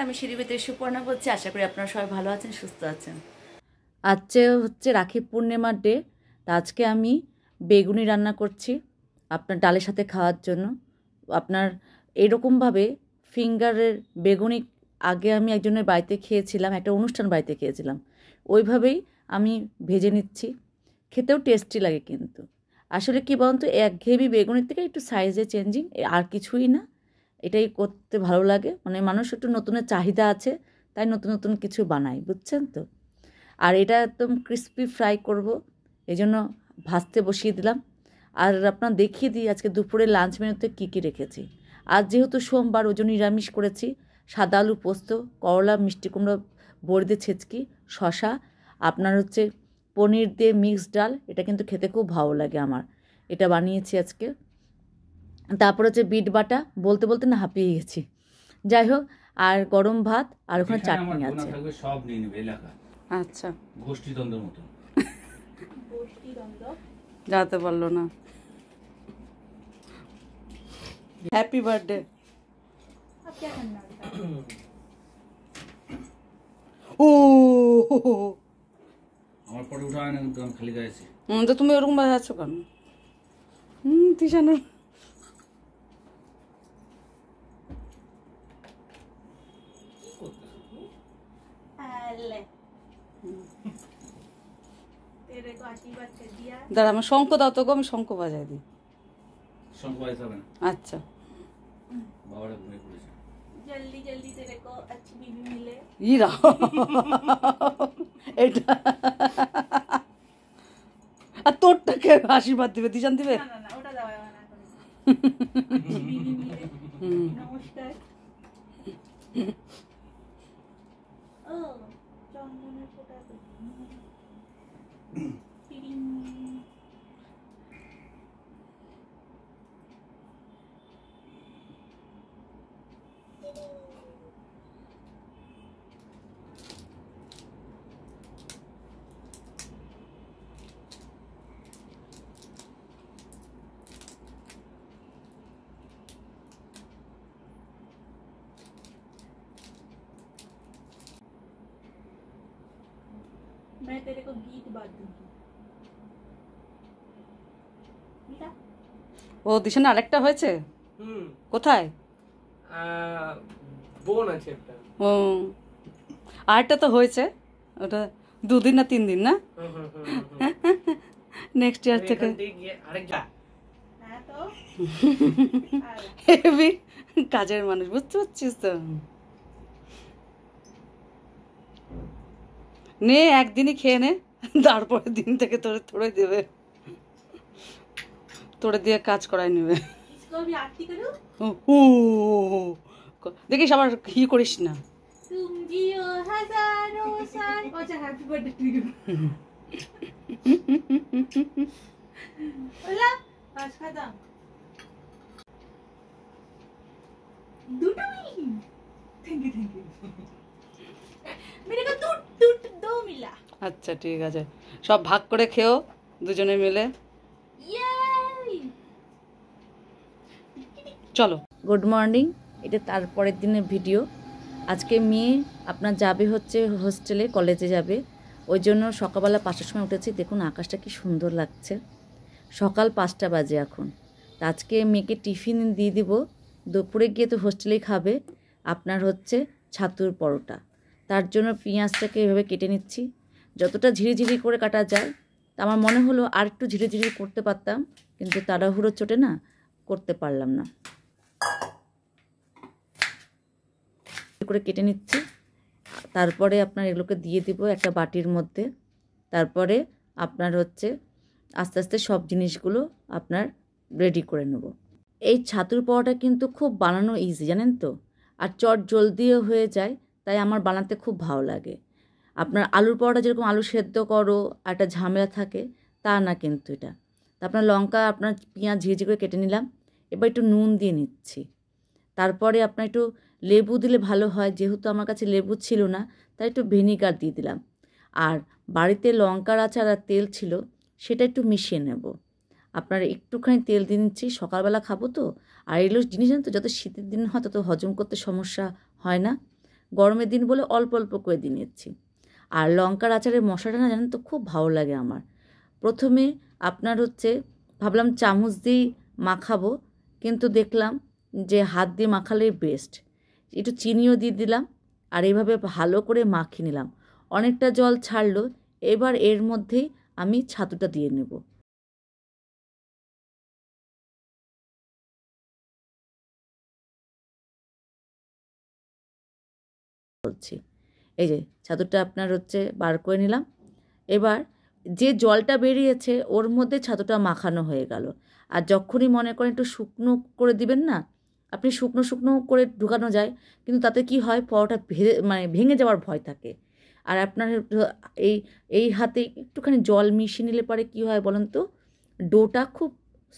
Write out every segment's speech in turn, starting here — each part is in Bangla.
আমি শিরিবিতে সুপর্ণা বলছি। আশা করি আপনারা সবাই ভালো আছেন, সুস্থ আছেন। আজকে হচ্ছে রাখি পূর্ণিমার ডে। তা আজকে আমি বেগুনি রান্না করছি আপনার ডালের সাথে খাওয়ার জন্য। আপনার এরকমভাবে ফিঙ্গারের বেগুনি আগে আমি একজনের বাড়িতে খেয়েছিলাম, একটা অনুষ্ঠান বাড়িতে খেয়েছিলাম। ওইভাবেই আমি ভেজে নিচ্ছি, খেতেও টেস্টি লাগে। কিন্তু আসলে কী বলুন তো, একঘেয়েমি বেগুনির থেকে একটু সাইজে চেঞ্জিং, আর কিছুই না। এটাই করতে ভালো লাগে, মানে মানুষ একটু নতুনের চাহিদা আছে, তাই নতুন নতুন কিছু বানাই, বুঝছেন তো। আর এটা একদম ক্রিস্পি ফ্রাই করব, এই জন্য ভাজতে বসিয়ে দিলাম। আর আপনার দেখিয়ে দিই আজকে দুপুরে লাঞ্চ মেনুতে কী কী রেখেছি। আজ যেহেতু সোমবার, ওই জন্য নিরামিষ করেছি। সাদা আলু পোস্ত, করলা, মিষ্টি কুমড়ো, বড়ি দিয়ে ছেচকি, শশা, আপনার হচ্ছে পনির দিয়ে মিক্সড ডাল। এটা কিন্তু খেতে খুব ভালো লাগে আমার, এটা বানিয়েছি আজকে। তারপর হচ্ছে বিট বাটা, বলতে বলতে না হাঁপিয়ে গেছি। যাই হোক, আর গরম ভাত, আর ওখানে চাটনি আছে। সব নিয়ে নেবে এলাকা। আচ্ছা, গোষ্ঠীদ্বন্দ্বের মতো। যাতে পারলো না। Happy birthday. ও আমার পরে উঠা হয় না, কিন্তু আমি খালি গাইছি। তো তুমি ওরকম বাজাচ্ছ কেন? তিশানো দাঁড়া, আমার শঙ্খ দাও তো গো, আমি শঙ্খ বাজাই দিই। শঙ্খ বাজাতে হবে না। আচ্ছা, বাবারা ঘুমিয়ে পড়েছে। जल्दी जल्दी तेरे को अच्छी बीवी मिले। ইরা এটা আর তোরটাকে আশীর্বাদ দিবে, দিশান দিবে। না না না, ওটা দেওয়া হবে না। बीवी मिले। नमस्कार। ও চন্দনের ফোঁটা তো। টিডিং। मैं तेरे को गीत बात दूंगी। মিঠা ও দিশান আরেকটা হয়েছে। কোথায়? বোন আছে একটা। ও আরেকটা তো হয়েছে, ওটা 2 দিন না 3 দিন না, নেক্সট ইয়ার থেকে। আরেকটা হ্যাঁ তো হেভি কাজের মানুষ, বুঝতে পারছিস তো। নে একদিনই খেয়ে নে, তারপরে দিন থেকে তোরে তোরে দেবে, তোরে দিয়ে কাজ করাই নেবে। इसको भी आरती करो। ও দেখিস আবার ই করিস না। तुम जियो हजारों साल। अच्छा हैप्पी बर्थडे टू यू। बोला आज खत्म। दुटुई। Thank you. मेरे को दो मिला। আচ্ছা ঠিক আছে, সব ভাগ করে খেও দুজনে মিলে। চলো, গুড মর্নিং। এটা তারপরের দিনের ভিডিও। আজকে মেয়ে আপনার যাবে হচ্ছে হোস্টেলে, কলেজে যাবে, ওই জন্য সকালবেলা 5টার সময় উঠেছি। দেখুন আকাশটা কি সুন্দর লাগছে, সকাল 5টা বাজে এখন। তা আজকে মেয়েকে টিফিন দিয়ে দিব, দুপুরে গিয়ে তো হোস্টেলেই খাবে আপনার হচ্ছে ছাতুর পরোটা। তার জন্য পেঁয়াজটাকে এভাবে কেটে নিচ্ছি, যতটা ঝিরিঝিরি করে কাটা যায়। তা আমার মনে হলো আর একটু ঝিরিঝিরি করতে পারতাম, কিন্তু তাড়াহুড়ো চোটে না করতে পারলাম না। করে কেটে নিচ্ছি, তারপরে আপনার এগুলোকে দিয়ে দিব একটা বাটির মধ্যে। তারপরে আপনার হচ্ছে আস্তে আস্তে সব জিনিসগুলো আপনার রেডি করে নেব। এই ছাতুর পরোটা কিন্তু খুব বানানো ইজি, জানেন তো, আর চট জলদিও হয়ে যায়, তাই আমার বানাতে খুব ভালো লাগে। আপনার আলুর পরোটা যেরকম আলু সেদ্ধ করো একটা ঝামেলা থাকে, তা না কিন্তু এটা। তা আপনার লঙ্কা, আপনার পেঁয়াজ ঝিঝি করে কেটে নিলাম। এবার একটু নুন দিয়ে নিচ্ছি, তারপরে আপনার একটু লেবু দিলে ভালো হয়, যেহেতু আমার কাছে লেবু ছিল না তাই একটু ভিনিগার দিয়ে দিলাম। আর বাড়িতে লঙ্কার আচার আর তেল ছিল, সেটা একটু মিশিয়ে নেব। আপনার একটুখানি তেল দিয়ে নিচ্ছি, সকালবেলা খাবো তো। আর এগুলো জিনিস জানেন তো, যত শীতের দিন হয় তত হজম করতে সমস্যা হয় না। গরমের দিন বলে অল্প অল্প করে দিয়ে নিচ্ছি। আর লঙ্কার আচারের মশলাটা না জানেন তো খুব ভালো লাগে আমার। প্রথমে আপনার হচ্ছে ভাবলাম চামচ দিয়েই মাখাবো, কিন্তু দেখলাম যে হাত দিয়ে মাখালেই বেস্ট। একটু চিনিও দিয়ে দিলাম আর এইভাবে ভালো করে মাখিয়ে নিলাম। অনেকটা জল ছাড়লো। এবার এর মধ্যেই আমি ছাতুটা দিয়ে নেব। বলছি এই যে ছাতুটা আপনার হচ্ছে বার করে নিলাম। এবার যে জলটা বেরিয়েছে ওর মধ্যে ছাতুটা মাখানো হয়ে গেল। আর যখনই মনে করেন একটু শুকনো করে দিবেন না, আপনি শুকনো শুকনো করে ঢুকানো যায়, কিন্তু তাতে কি হয় পরোটা ভেঙে যাওয়ার ভয় থাকে। আর আপনার এই এই হাতে একটুখানি জল মিশিয়ে নিলে পরে কী হয় বলেন তো, ডোটা খুব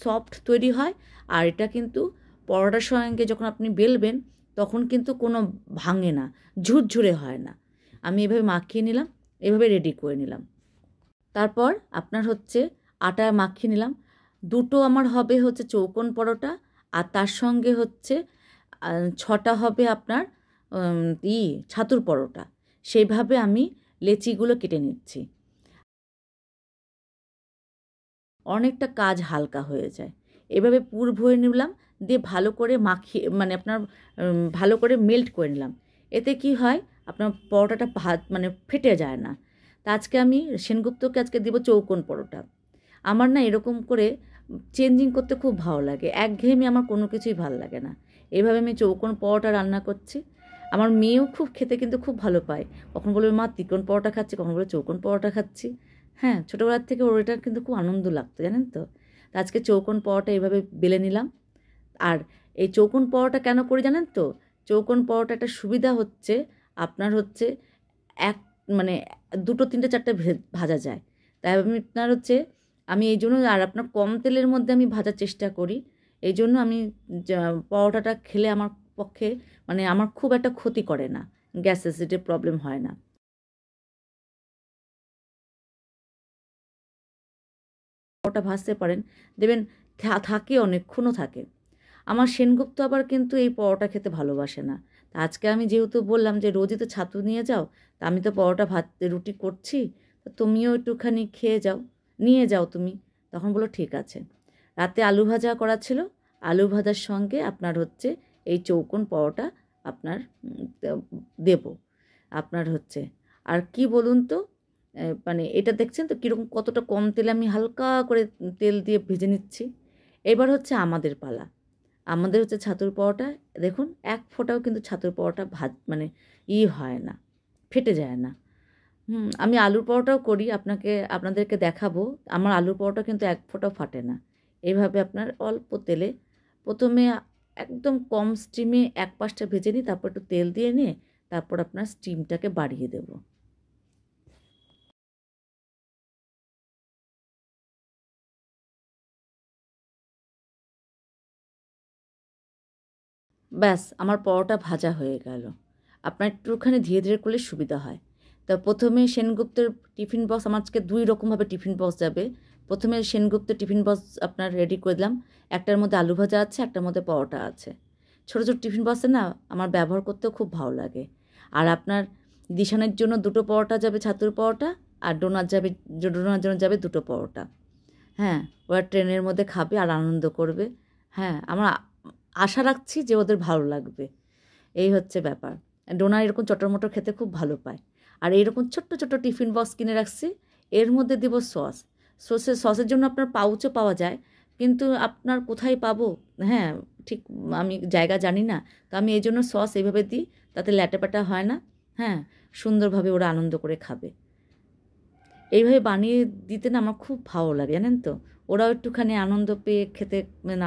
সফট তৈরি হয়। আর এটা কিন্তু পরোটার সঙ্গে যখন আপনি বেলবেন তখন কিন্তু কোনো ভাঙে না, ঝুরঝুরে হয় না। আমি এভাবে মাখিয়ে নিলাম, এভাবে রেডি করে নিলাম। তারপর আপনার হচ্ছে আটা মাখিয়ে নিলাম। দুটো আমার হবে হচ্ছে চৌকোন পরোটা, আর তার সঙ্গে হচ্ছে 6টা হবে আপনার ছাতুর পরোটা। সেইভাবে আমি লেচিগুলো কেটে নিচ্ছি। অনেকটা কাজ হালকা হয়ে যায়। এভাবে পুর ভরে নিলাম, দিয়ে ভালো করে মাখিয়ে আপনার ভালো করে মেল্ট করে নিলাম। এতে কি হয় আপনার পরোটাটা ফেটে যায় না। তা আজকে আমি সেনগুপ্তকে আজকে দিব চৌকোন পরোটা। আমার না এরকম করে চেঞ্জিং করতে খুব ভালো লাগে, একঘেয়েমি আমার কোনো কিছুই ভালো লাগে না। এইভাবে আমি চৌকোন পরোটা রান্না করছি। আমার মেয়েও খুব খেতে কিন্তু খুব ভালো পায়। কখন বলবে মা ত্রিকোণ পরোটা খাচ্ছি, কখন বলবে চৌকোন পরোটা খাচ্ছি। হ্যাঁ, ছোটোবেলার থেকে ওর এটা কিন্তু খুব আনন্দ লাগতো জানেন তো। আজকে চৌকোন পরোটা এইভাবে বেলে নিলাম। আর এই চৌকোন পরোটা কেন করি জানেন তো, চৌকোন পরোটা একটা সুবিধা হচ্ছে আপনার হচ্ছে এক দুটো তিনটে চারটে ভাজা যায়। তাই আপনার হচ্ছে আমি এই জন্য, আর আপনার কম তেলের মধ্যে আমি ভাজার চেষ্টা করি। এই জন্য আমি পরোটাটা খেলে আমার পক্ষে আমার খুব একটা ক্ষতি করে না, গ্যাস অ্যাসিডের প্রবলেম হয় না। পরোটা ভাজতে পারেন, দেবেন থাকে অনেকক্ষণও থাকে। আমার সেনগুপ্ত আবার কিন্তু এই পরোটা খেতে ভালোবাসে না। তা আজকে আমি যেহেতু বললাম যে রোজই তো ছাতু নিয়ে যাও, তা আমি তো পরোটা রুটি করছি, তো তুমিও একটুখানি খেয়ে যাও, নিয়ে যাও তুমি। তখন বললো ঠিক আছে। রাতে আলু ভাজা করা ছিল, আলু ভাজার সঙ্গে আপনার হচ্ছে এই চৌকোন পরোটা আপনার দেব আপনার হচ্ছে। আর কি বলুন তো, এটা দেখছেন তো কীরকম কতটা কম তেলে আমি হালকা করে তেল দিয়ে ভেজে নিচ্ছি। এবার হচ্ছে আমাদের পালা। আমাদের হচ্ছে ছাতুর পরোটা। দেখুন এক ফোঁটাও কিন্তু ছাতুর পরোটা হয় না, ফেটে যায় না। আমি আলুর পরোটাও করি, আপনাদেরকে দেখাবো। আমার আলুর পরোটা কিন্তু এক ফোঁটাও ফাটে না। এইভাবে আপনার অল্প তেলে প্রথমে একদম কম স্টিমে এক পাশটা ভেজে নিই, তারপর একটু তেল দিয়ে নিয়ে তারপর আপনার স্টিমটাকে বাড়িয়ে দেব। ব্যাস আমার পরোটা ভাজা হয়ে গেল। আপনার একটুখানি ধীরে ধীরে করলে সুবিধা হয়। তা প্রথমে সেনগুপ্তের টিফিন বক্স, আমার আজকে 2 রকমভাবে টিফিন বক্স যাবে। প্রথমে সেনগুপ্তের টিফিন বক্স আপনার রেডি করে দিলাম। একটার মধ্যে আলু ভাজা আছে, একটার মধ্যে পরোটা আছে। ছোটো ছোটো টিফিন বক্সে না আমার ব্যবহার করতেও খুব ভালো লাগে। আর আপনার দিশানের জন্য 2টো পরোটা যাবে ছাতুর পরোটা, আর ডোনার জন্য যাবে 2টো পরোটা। হ্যাঁ, ওরা ট্রেনের মধ্যে খাবে আর আনন্দ করবে। হ্যাঁ, আমরা আশা রাখছি যে ওদের ভালো লাগবে। এই হচ্ছে ব্যাপার। ডোনা এরকম চটরমটর খেতে খুব ভালো পায়। আর এইরকম ছোট্ট ছোট্ট টিফিন বক্স কিনে রাখছি, এর মধ্যে দেব সস। সসের জন্য আপনার পাউচও পাওয়া যায়, কিন্তু আপনার কোথায় পাবো, হ্যাঁ ঠিক আমি জায়গা জানি না। তো আমি এই জন্য সস এইভাবে দিই, তাতে ল্যাটাপাটা হয় না। হ্যাঁ, সুন্দরভাবে ওরা আনন্দ করে খাবে। এইভাবে বানিয়ে দিতে না আমার খুব ভালো লাগে জানেন তো। ওরাও একটুখানি আনন্দ পেয়ে খেতে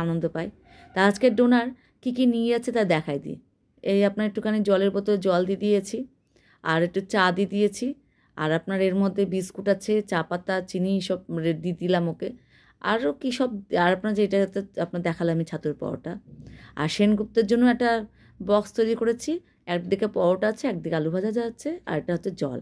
আনন্দ পায়। তা আজকের ডোনার কী কী নিয়ে যাচ্ছে তা দেখাই দিই। এই আপনার একটুখানি জলের বোতলে জল দিয়ে দিয়েছি, আর একটু চা দিয়ে দিয়েছি, আর আপনার এর মধ্যে বিস্কুট আছে, চা পাতা, চিনি সব দিয়ে দিলাম ওকে। আরও কী সব, আর আপনার যেটাতে আপনার দেখালাম আমি ছাতুর পরোটা। আর সেনগুপ্তের জন্য একটা বক্স তৈরি করেছি, একদিকে পরোটা আছে, একদিকে আলু ভাজা আছে, আর এটা হচ্ছে জল।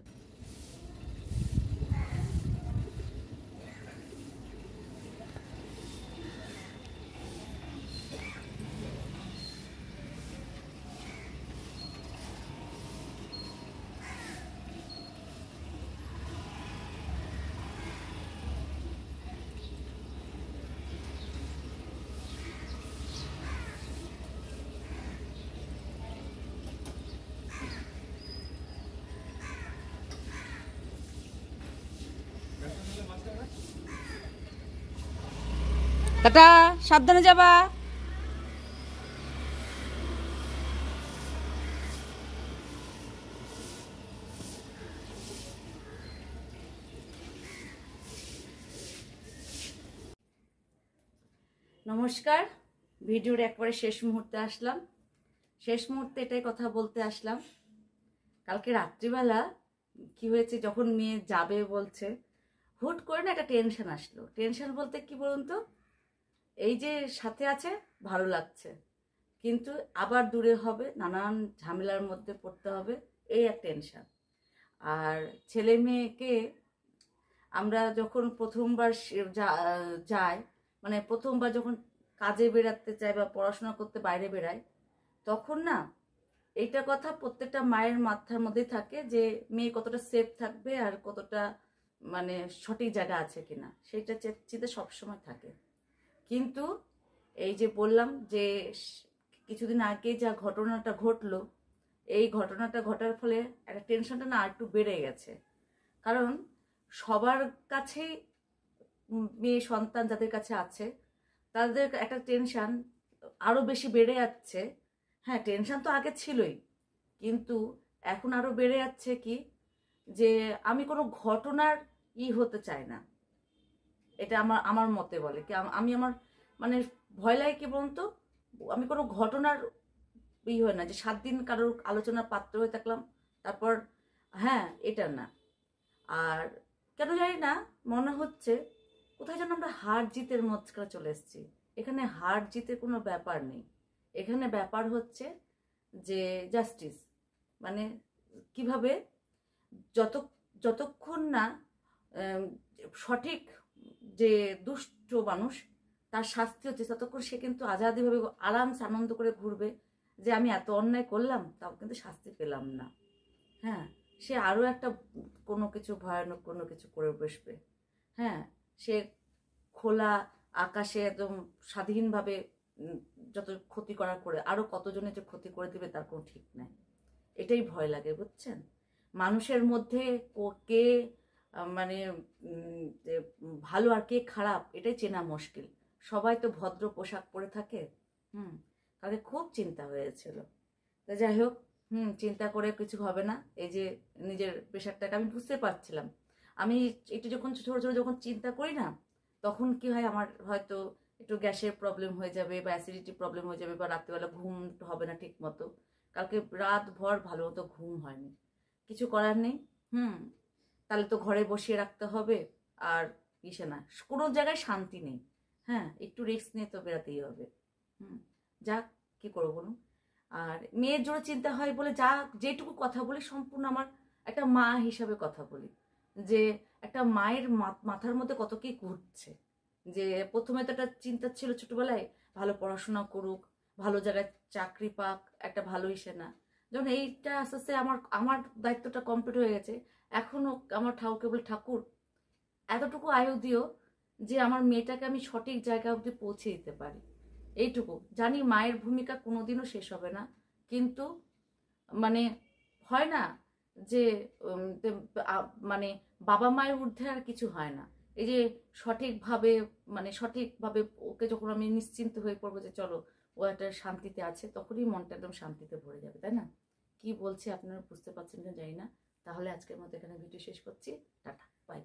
টাটা, সাবধানে যাবা। নমস্কার, ভিডিওর একবারে শেষ মুহূর্তে আসলাম। শেষ মুহূর্তে এটাই কথা বলতে আসলাম। কালকে রাত্রিবেলা কি হয়েছে, যখন মেয়ে যাবে বলছে, হুট করে না একটা টেনশন আসলো। টেনশন বলতে কি বলুন তো, এই যে সাথে আছে ভালো লাগছে, কিন্তু আবার দূরে হবে, নানান ঝামেলার মধ্যে পড়তে হবে, এই এক টেনশন। আর ছেলে মেয়েকে আমরা যখন প্রথমবার যাই, মানে প্রথমবার যখন কাজে বেরাতে চাই বা পড়াশোনা করতে বাইরে বেরাই, তখন না এইটা কথা প্রত্যেকটা মায়ের মাথার মধ্যেই থাকে যে মেয়ে কতটা সেফ থাকবে আর কতটা মানে সঠিক জায়গা আছে কিনা, সেইটা চিন্তা সবসময় থাকে। কিন্তু এই যে বললাম যে কিছুদিন আগে যা ঘটনাটা ঘটলো, এই ঘটনাটা ঘটার ফলে একটা টেনশনটা না একটু বেড়ে গেছে। কারণ সবার কাছেই মেয়ে সন্তান যাদের কাছে আছে তাদের একটা টেনশন আরো বেশি বেড়ে যাচ্ছে। হ্যাঁ, টেনশন তো আগে ছিলই, কিন্তু এখন আরো বেড়ে যাচ্ছে কি, যে আমি কোনো ঘটনার হতে চাই না। এটা আমার আমার মতে বলে কি, আমি আমার মানে ভয় লাগে কি বলুন তো, আমি কোনো ঘটনার হয় না যে 7 দিন কারোর আলোচনার পাত্র হয়ে থাকলাম, তারপর হ্যাঁ এটা না। আর কেন জানি না মনে হচ্ছে কোথায় যেন আমরা হার জিতের মধ্যে চলে এসেছি। এখানে হার জিতের কোনো ব্যাপার নেই, এখানে ব্যাপার হচ্ছে যে জাস্টিস, মানে কিভাবে যতক্ষণ না সঠিক যে দুষ্ট মানুষ তার শাস্তি হচ্ছে, ততক্ষণ সে কিন্তু আজাদিভাবে আরামসে আনন্দ করে ঘুরবে যে আমি এত অন্যায় করলাম তাও কিন্তু শাস্তি পেলাম না। হ্যাঁ, সে আরও একটা কোনো কিছু ভয়ানক কোনো কিছু করে বসবে। হ্যাঁ, সে খোলা আকাশে একদম স্বাধীনভাবে যত ক্ষতি করার করে আরও কতজনে যে ক্ষতি করে দিবে তার কোনো ঠিক নাই। এটাই ভয় লাগে, বুঝছেন? মানুষের মধ্যে কে মানে ভালো আর কে খারাপ এটাই চেনা মুশকিল। সবাই তো ভদ্র পোশাক পরে থাকে। তাকে খুব চিন্তা হয়েছিল। তো যাই হোক, চিন্তা করে কিছু হবে না। এই যে নিজের প্রেশারটাকে আমি বুঝতে পারছিলাম, আমি একটু যখন ছোট ছোট যখন চিন্তা করি না, তখন কি হয়, আমার হয়তো একটু গ্যাসের প্রবলেম হয়ে যাবে বা অ্যাসিডিটি প্রবলেম হয়ে যাবে বা রাত্রিবেলা ঘুম হবে না ঠিক মতো। কালকে রাত ভর ভালো মতো ঘুম হয়নি, কিছু করার নেই। তাহলে তো ঘরে বসিয়ে রাখতে হবে, আর কিসে না কোনো জায়গায় শান্তি নেই। হ্যাঁ, একটু রিস্ক নিয়ে তো বেরাতেই হবে। যাক, কি করবো বলুন। আর মেয়ের জন্য চিন্তা হয় বলে যা যেটুকু কথা বলি সম্পূর্ণ আমার একটা মা হিসাবে কথা বলি, যে একটা মায়ের মাথার মধ্যে কত কি ঘুরছে। যে প্রথমে তো একটা চিন্তা ছিল ছোটবেলায়, ভালো পড়াশোনা করুক, ভালো জায়গায় চাকরি পাক, একটা ভালো না। যখন এইটা আস্তে আস্তে আমার আমার দায়িত্বটা কমপ্লিট হয়ে গেছে, এখনো আমার ঠাকুরকে বলি, ঠাকুর এতটুকু আয়ু দিও যে আমার মেয়েটাকে আমি সঠিক জায়গা অবধি পৌঁছে দিতে পারি। এইটুকু জানি, মায়ের ভূমিকা কোনোদিনও শেষ হবে না, কিন্তু মানে হয় না যে মানে বাবা মায়ের ঊর্ধ্বে আর কিছু হয় না। এই যে সঠিকভাবে মানে সঠিকভাবে ওকে যখন আমি নিশ্চিন্ত হয়ে পড়বো যে চলো ও একটা শান্তিতে আছে, তখনই মনটা একদম শান্তিতে ভরে যাবে, তাই না? কি বলছি আপনারা বুঝতে পারছেন না জানি না। তাহলে আজকের মতো এখানে ভিডিও শেষ করছি। Tata, by.